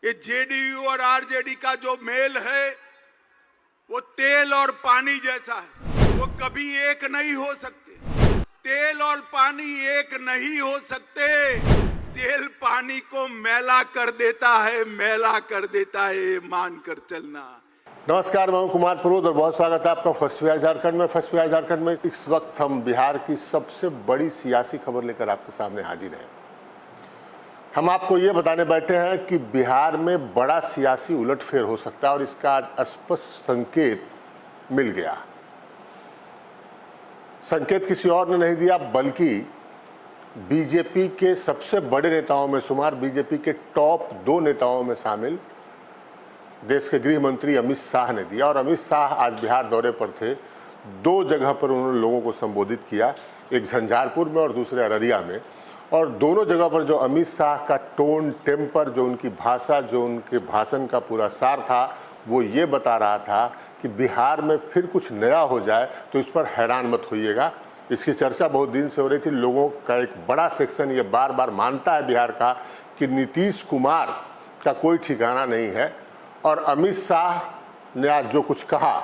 ये जेडीयू और आरजेडी का जो मेल है वो तेल और पानी जैसा है, वो कभी एक नहीं हो सकते। तेल और पानी एक नहीं हो सकते। तेल पानी को मैला कर देता है, मैला कर देता है, मान कर चलना। नमस्कार, मैं हूं कुमार पुरोहित और बहुत स्वागत है आपका फर्स्ट बिहार झारखंड में। फर्स्ट बिहार झारखंड में इस वक्त हम बिहार की सबसे बड़ी सियासी खबर लेकर आपके सामने हाजिर हैं। हम आपको ये बताने बैठे हैं कि बिहार में बड़ा सियासी उलटफेर हो सकता है और इसका आज स्पष्ट संकेत मिल गया। संकेत किसी और ने नहीं दिया बल्कि बीजेपी के सबसे बड़े नेताओं में शुमार, बीजेपी के टॉप 2 नेताओं में शामिल देश के गृह मंत्री अमित शाह ने दिया। और अमित शाह आज बिहार दौरे पर थे। 2 जगह पर उन्होंने लोगों को संबोधित किया, एक झंझारपुर में और दूसरे अररिया में। और दोनों जगह पर जो अमित शाह का टोन, टेम्पर, जो उनकी भाषा, जो उनके भाषण का पूरा सार था, वो ये बता रहा था कि बिहार में फिर कुछ नया हो जाए तो इस पर हैरान मत होइएगा। इसकी चर्चा बहुत दिन से हो रही थी। लोगों का एक बड़ा सेक्शन ये बार बार मानता है बिहार का कि नीतीश कुमार का कोई ठिकाना नहीं है। और अमित शाह ने आज जो कुछ कहा,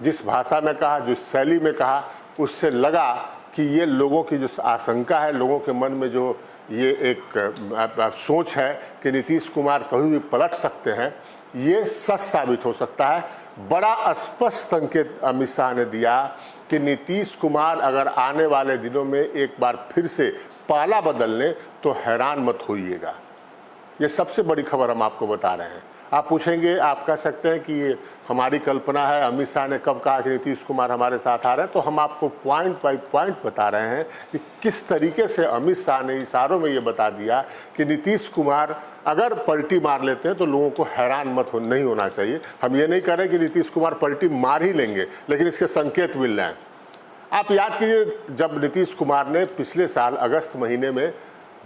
जिस भाषा में कहा, जिस शैली में कहा, उससे लगा कि ये लोगों की जो आशंका है, लोगों के मन में जो ये एक सोच है कि नीतीश कुमार कभी भी पलट सकते हैं, ये सच साबित हो सकता है। बड़ा स्पष्ट संकेत अमित शाह ने दिया कि नीतीश कुमार अगर आने वाले दिनों में एक बार फिर से पाला बदल लें तो हैरान मत होइएगा। ये सबसे बड़ी खबर हम आपको बता रहे हैं। आप पूछेंगे, आप कह सकते हैं कि ये हमारी कल्पना है, अमित शाह ने कब कहा कि नीतीश कुमार हमारे साथ आ रहे हैं। तो हम आपको पॉइंट बाय पॉइंट बता रहे हैं कि किस तरीके से अमित शाह ने इशारों में ये बता दिया कि नीतीश कुमार अगर पलटी मार लेते हैं तो लोगों को हैरान नहीं होना चाहिए। हम ये नहीं कह रहे कि नीतीश कुमार पलटी मार ही लेंगे, लेकिन इसके संकेत मिल रहे हैं। आप याद कीजिए, जब नीतीश कुमार ने पिछले साल अगस्त महीने में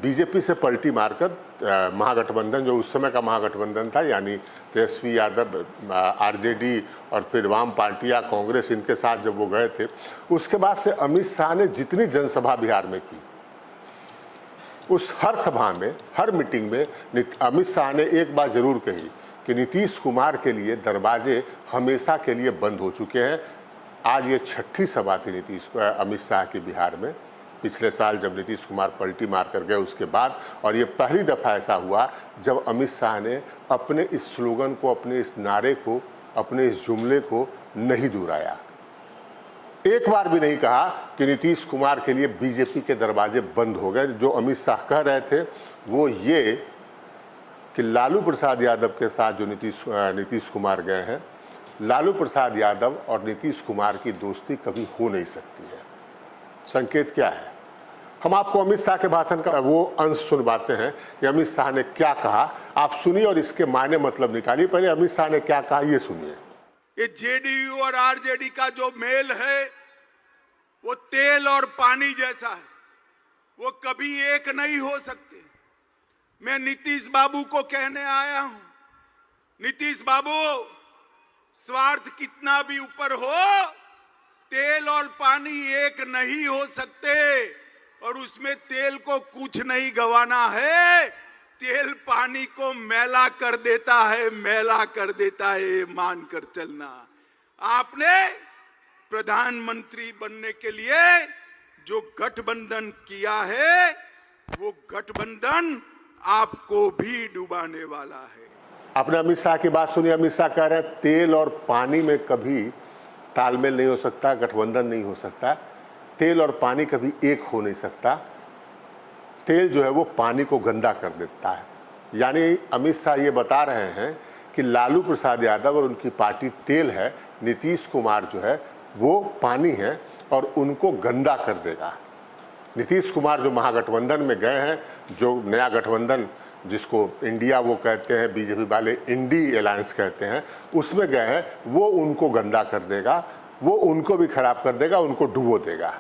बीजेपी से पलटी मारकर महागठबंधन, जो उस समय का महागठबंधन था, यानी तेजस्वी यादव, आरजेडी और फिर वाम पार्टियां, कांग्रेस, इनके साथ जब वो गए थे, उसके बाद से अमित शाह ने जितनी जनसभा बिहार में की, उस हर सभा में, हर मीटिंग में अमित शाह ने एक बात जरूर कही कि नीतीश कुमार के लिए दरवाजे हमेशा के लिए बंद हो चुके हैं। आज ये 6ठी सभा थी अमित शाह की बिहार में, पिछले साल जब नीतीश कुमार पलटी मार कर गए उसके बाद। और ये पहली दफ़ा ऐसा हुआ जब अमित शाह ने अपने इस स्लोगन को, अपने इस नारे को, अपने इस जुमले को नहीं दोहराया। एक बार भी नहीं कहा कि नीतीश कुमार के लिए बीजेपी के दरवाजे बंद हो गए। जो अमित शाह कह रहे थे वो ये कि लालू प्रसाद यादव के साथ जो नीतीश कुमार गए हैं, लालू प्रसाद यादव और नीतीश कुमार की दोस्ती कभी हो नहीं सकती है। संकेत क्या है? हम आपको अमित शाह के भाषण का वो अंश सुनवाते हैं कि अमित शाह ने क्या कहा। आप सुनिए और इसके मायने मतलब निकालिए। पहले अमित शाह ने क्या कहा ये सुनिए। ये जेडीयू और आरजेडी का जो मेल है वो तेल और पानी जैसा है, वो कभी एक नहीं हो सकते। मैं नीतीश बाबू को कहने आया हूं, नीतीश बाबू, स्वार्थ कितना भी ऊपर हो, तेल और पानी एक नहीं हो सकते और उसमें तेल को कुछ नहीं गंवाना है। तेल पानी को मैला कर देता है, मैला कर देता है, मान कर चलना। आपने प्रधानमंत्री बनने के लिए जो गठबंधन किया है, वो गठबंधन आपको भी डुबाने वाला है। आपने अमित शाह की बात सुनी। अमित शाह कह रहे हैं तेल और पानी में कभी तालमेल नहीं हो सकता, गठबंधन नहीं हो सकता, तेल और पानी कभी एक हो नहीं सकता। तेल जो है वो पानी को गंदा कर देता है। यानी अमित शाह ये बता रहे हैं कि लालू प्रसाद यादव और उनकी पार्टी तेल है, नीतीश कुमार जो है वो पानी है और उनको गंदा कर देगा। नीतीश कुमार जो महागठबंधन में गए हैं, जो नया गठबंधन जिसको इंडिया वो कहते हैं, बीजेपी वाले इंडी अलायंस कहते हैं, उसमें गए हैं, वो उनको गंदा कर देगा, वो उनको भी खराब कर देगा, उनको डुबो देगा।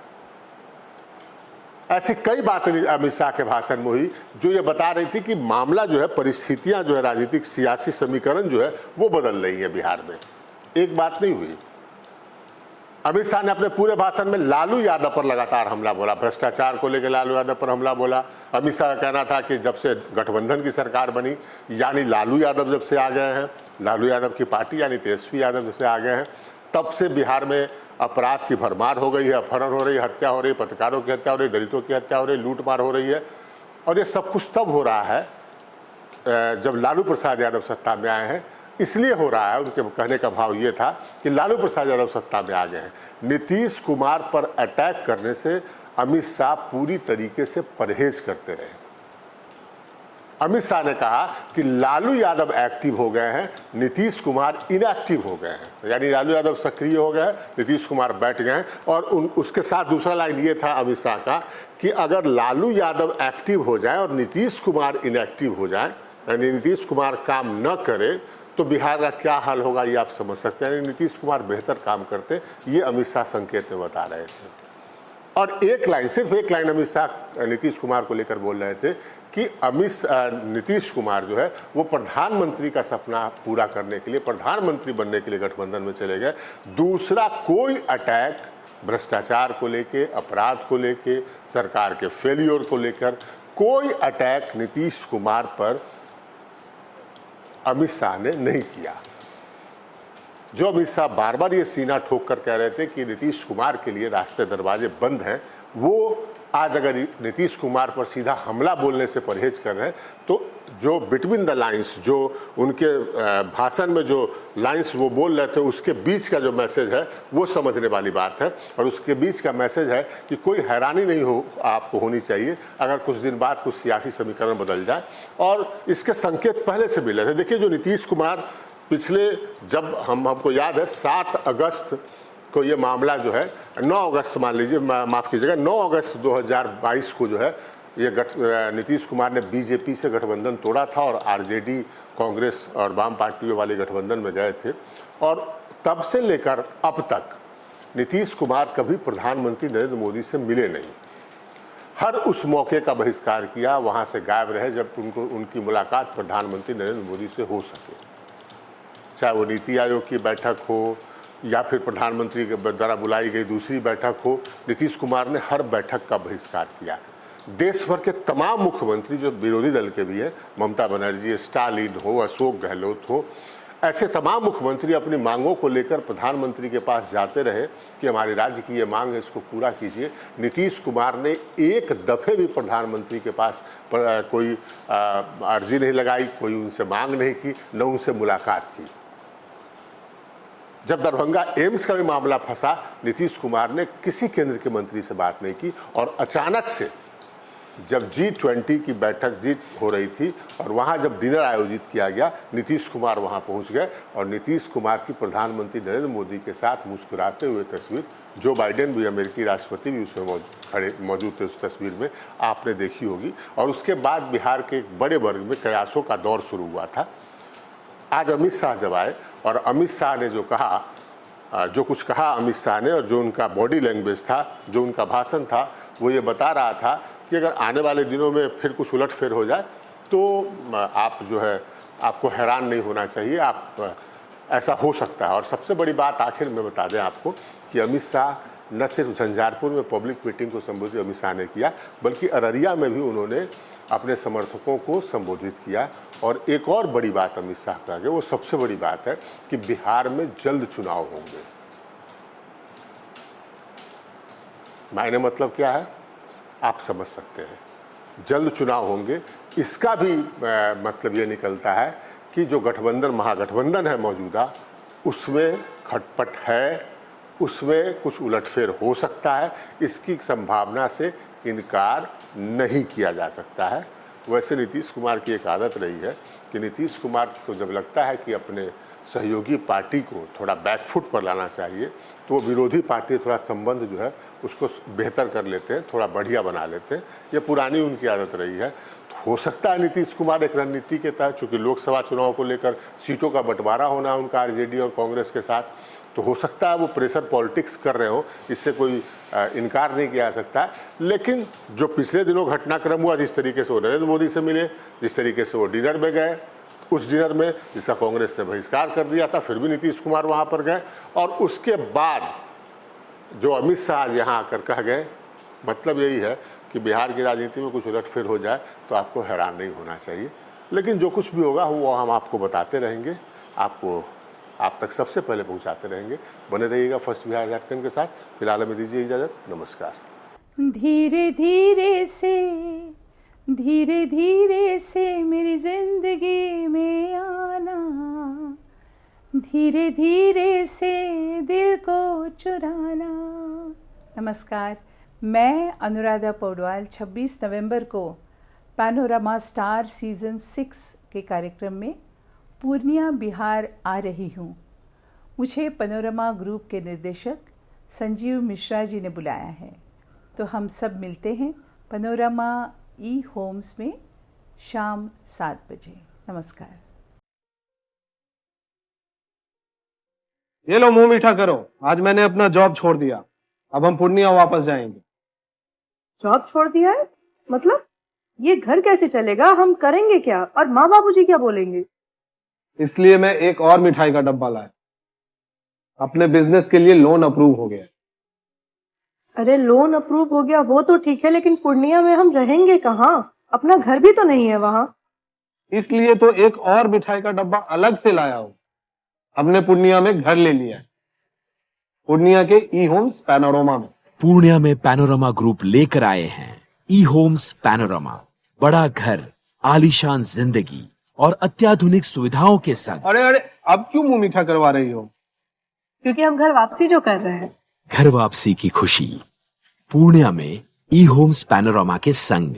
ऐसी कई बातें अमित शाह के भाषण में हुई जो ये बता रही थी कि मामला जो है, परिस्थितियां जो है, राजनीतिक सियासी समीकरण जो है वो बदल रही है बिहार में। एक बात नहीं हुई। अमित शाह ने अपने पूरे भाषण में लालू यादव पर लगातार हमला बोला, भ्रष्टाचार को लेकर लालू यादव पर हमला बोला, अमित शाह का कहना था कि जब से गठबंधन की सरकार बनी, यानी लालू यादव जब से आ गए हैं, लालू यादव की पार्टी यानी तेजस्वी यादव जब से आ गए हैं, तब से बिहार में अपराध की भरमार हो गई है, अपहरण हो रही है, हत्या हो रही है, पत्रकारों की हत्या हो रही है, दलितों की हत्या हो रही है, लूटमार हो रही है। और ये सब कुछ तब हो रहा है जब लालू प्रसाद यादव सत्ता में आए हैं। इसलिए हो रहा है, उनके कहने का भाव ये था कि लालू प्रसाद यादव सत्ता में आ गए हैं। नीतीश कुमार पर अटैक करने से अमित शाह पूरी तरीके से परहेज करते रहे। अमित शाह ने कहा कि लालू यादव एक्टिव हो गए हैं, नीतीश कुमार इनएक्टिव हो गए हैं, यानी लालू यादव सक्रिय हो गए हैं, नीतीश कुमार बैठ गए हैं। और उसके साथ दूसरा लाइन ये था अमित शाह का कि अगर लालू यादव एक्टिव हो जाए और नीतीश कुमार इनएक्टिव हो जाए, यानी नीतीश कुमार काम न करे, तो बिहार का क्या हाल होगा ये आप समझ सकते हैं। नीतीश कुमार बेहतर काम करते, ये अमित शाह संकेत में बता रहे थे। और एक लाइन, सिर्फ एक लाइन अमित शाह नीतीश कुमार को लेकर बोल रहे थे कि नीतीश कुमार जो है वो प्रधानमंत्री का सपना पूरा करने के लिए, प्रधानमंत्री बनने के लिए गठबंधन में चले गए। दूसरा कोई अटैक भ्रष्टाचार को लेके, अपराध को लेके, सरकार के फेलियर को लेकर कोई अटैक नीतीश कुमार पर अमित शाह ने नहीं किया। जो अमित शाह बार बार ये सीना ठोक कर कह रहे थे कि नीतीश कुमार के लिए रास्ते दरवाजे बंद हैं, वो आज अगर नीतीश कुमार पर सीधा हमला बोलने से परहेज कर रहे हैं, तो जो बिटवीन द लाइंस, जो उनके भाषण में जो लाइंस वो बोल रहे थे, उसके बीच का जो मैसेज है वो समझने वाली बात है। और उसके बीच का मैसेज है कि कोई हैरानी नहीं हो आपको होनी चाहिए अगर कुछ दिन बाद कुछ सियासी समीकरण बदल जाए। और इसके संकेत पहले से मिले थे। देखिए, जो नीतीश कुमार पिछले, जब हमको याद है 7 अगस्त को ये मामला जो है, 9 अगस्त मान लीजिए, माफ़ कीजिएगा, 9 अगस्त 2022 को जो है ये नीतीश कुमार ने बीजेपी से गठबंधन तोड़ा था और आरजेडी, कांग्रेस और वाम पार्टियों वाले गठबंधन में गए थे। और तब से लेकर अब तक नीतीश कुमार कभी प्रधानमंत्री नरेंद्र मोदी से मिले नहीं। हर उस मौके का बहिष्कार किया, वहाँ से गायब रहे जब उनकी मुलाकात प्रधानमंत्री नरेंद्र मोदी से हो सके। चाहे वो नीति आयोग की बैठक हो या फिर प्रधानमंत्री के द्वारा बुलाई गई दूसरी बैठक हो, नीतीश कुमार ने हर बैठक का बहिष्कार किया। देश भर के तमाम मुख्यमंत्री जो विरोधी दल के भी हैं, ममता बनर्जी, स्टालिन हो, अशोक गहलोत हो, ऐसे तमाम मुख्यमंत्री अपनी मांगों को लेकर प्रधानमंत्री के पास जाते रहे कि हमारे राज्य की ये मांग है, इसको पूरा कीजिए। नीतीश कुमार ने एक दफ़े भी प्रधानमंत्री के पास कोई अर्जी नहीं लगाई, कोई उनसे मांग नहीं की, न उनसे मुलाकात की। जब दरभंगा एम्स का भी मामला फंसा, नीतीश कुमार ने किसी केंद्र के मंत्री से बात नहीं की। और अचानक से जब G20 की बैठक हो रही थी और वहाँ जब डिनर आयोजित किया गया, नीतीश कुमार वहाँ पहुँच गए और नीतीश कुमार की प्रधानमंत्री नरेंद्र मोदी के साथ मुस्कुराते हुए तस्वीर, जो बाइडेन भी, अमेरिकी राष्ट्रपति भी उसमें मौजूद थे, उस तस्वीर में आपने देखी होगी। और उसके बाद बिहार के एक बड़े वर्ग में कयासों का दौर शुरू हुआ था। आज अमित शाह जब आए और अमित शाह ने जो कहा, जो कुछ कहा अमित शाह ने, और जो उनका बॉडी लैंग्वेज था, जो उनका भाषण था, वो ये बता रहा था कि अगर आने वाले दिनों में फिर कुछ उलटफेर हो जाए तो आप जो है, आपको हैरान नहीं होना चाहिए, आप ऐसा हो सकता है। और सबसे बड़ी बात आखिर में बता दें आपको कि अमित शाह न सिर्फ झंझारपुर में पब्लिक मीटिंग को संबोधित अमित शाह ने किया, बल्कि अररिया में भी उन्होंने अपने समर्थकों को संबोधित किया। और एक और बड़ी बात अमित शाह का है, वो सबसे बड़ी बात है कि बिहार में जल्द चुनाव होंगे। मायने मतलब क्या है आप समझ सकते हैं, जल्द चुनाव होंगे। इसका भी मतलब ये निकलता है कि जो गठबंधन, महागठबंधन है मौजूदा, उसमें खटपट है, उसमें कुछ उलटफेर हो सकता है, इसकी संभावना से इनकार नहीं किया जा सकता है। वैसे नीतीश कुमार की एक आदत रही है कि नीतीश कुमार को जब लगता है कि अपने सहयोगी पार्टी को थोड़ा बैकफुट पर लाना चाहिए, तो वो विरोधी पार्टी थोड़ा संबंध जो है उसको बेहतर कर लेते हैं, थोड़ा बढ़िया बना लेते हैं। ये पुरानी उनकी आदत रही है। हो सकता है नीतीश कुमार एक रणनीति के तहत, चूँकि लोकसभा चुनाव को लेकर सीटों का बंटवारा होना उनका आरजेडी और कांग्रेस के साथ, तो हो सकता है वो प्रेशर पॉलिटिक्स कर रहे हो, इससे कोई इनकार नहीं किया जा सकता। लेकिन जो पिछले दिनों घटनाक्रम हुआ, जिस तरीके से वो नरेंद्र मोदी से मिले, जिस तरीके से वो डिनर में गए, उस डिनर में जिसका कांग्रेस ने बहिष्कार कर दिया था, फिर भी नीतीश कुमार वहाँ पर गए। और उसके बाद जो अमित शाह यहाँ आकर कह गए, मतलब यही है कि बिहार की राजनीति में कुछ उलटफेर हो जाए तो आपको हैरान नहीं होना चाहिए। लेकिन जो कुछ भी होगा वो हम आपको बताते रहेंगे, आपको आप तक सबसे पहले पहुंचाते रहेंगे। बने रहिएगा फर्स्ट बिहार झारखंड के साथ। फिलहाल हमें दीजिए इजाज़त, नमस्कार। धीरे धीरे से मेरी जिंदगी में आना, धीरे धीरे से दिल को चुराना। नमस्कार, मैं अनुराधा पौडवाल 26 नवंबर को पैनोरमा स्टार सीज़न 6 के कार्यक्रम में पूर्णिया बिहार आ रही हूँ। मुझे पैनोरमा ग्रुप के निर्देशक संजीव मिश्रा जी ने बुलाया है, तो हम सब मिलते हैं पैनोरमा ई होम्स में शाम 7 बजे। नमस्कार। ये लो मुंह मीठा करो, आज मैंने अपना जॉब छोड़ दिया, अब हम पूर्णिया वापस जाएंगे। जॉब छोड़ दिया है? मतलब ये घर कैसे चलेगा? हम करेंगे क्या? और माँ बाबूजी क्या बोलेंगे? इसलिए मैं एक और मिठाई का डब्बा लाया। अपने बिजनेस के लिए लोन अप्रूव हो गया। अरे लोन अप्रूव हो गया वो तो ठीक है, लेकिन पूर्णिया में हम रहेंगे कहाँ? अपना घर भी तो नहीं है वहाँ। इसलिए तो एक और मिठाई का डब्बा अलग से लाया हूँ। हमने पूर्णिया में घर ले लिया है, पूर्णिया के ई होम्स पैनोरमा में। पूर्णिया में पैनोरमा ग्रुप लेकर आए हैं ई होम्स पैनोरमा, बड़ा घर, आलीशान जिंदगी और अत्याधुनिक सुविधाओं के संग। अरे अरे, अब क्यों मुंह मीठा करवा रही हो? क्योंकि हम घर वापसी जो कर रहे हैं। घर वापसी की खुशी पूर्णिया में ई होम्स पैनोरमा के संग।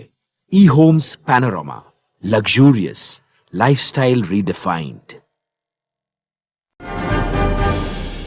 ई homes panorama, luxurious lifestyle redefined.